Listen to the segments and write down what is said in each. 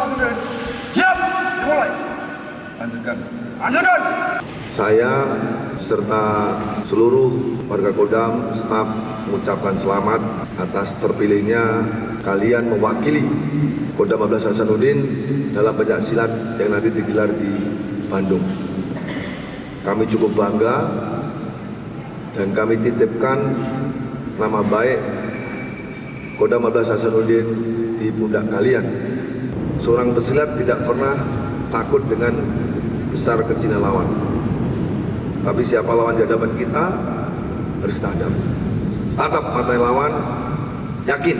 Hasanuddin. Siap, dimulai. Lanjutkan. Lanjutkan. Saya serta seluruh warga Kodam, staf mengucapkan selamat atas terpilihnya kalian mewakili Kodam 14 Hasanuddin dalam pencaksilat yang nanti digelar di Bandung. Kami cukup bangga dan kami titipkan nama baik Kodam 14 Hasanuddin di pundak kalian. Seorang pesilat tidak pernah takut dengan besar kecilnya lawan. Tapi siapa lawan di hadapan kita harus kita hadapi. Tatap mata lawan, yakin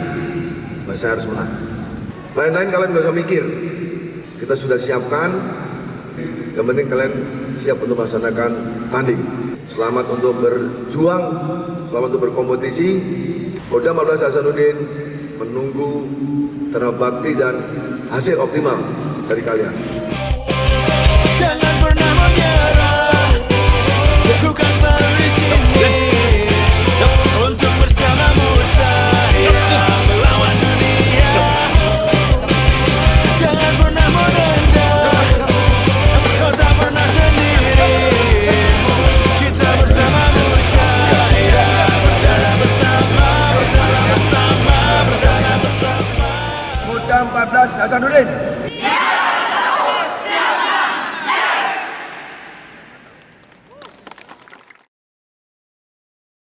bahwa saya harus menang. Lain-lain kalian gak usah mikir. Kita sudah siapkan. Yang penting kalian siap untuk melaksanakan tanding. Selamat untuk berjuang, selamat untuk berkompetisi. Kodam 14 Hasanuddin menunggu terbakti dan hasil optimal dari kalian. Jangan pernah menyerah, lakukan selalu di sini untuk bersamamu saya melawan dunia. Jangan pernah menendang, kau tak pernah sendiri. Kita bersamamu saya berdarah bersama, berdarah bersama, berdarah bersama. Kodam 14 Hasanuddin.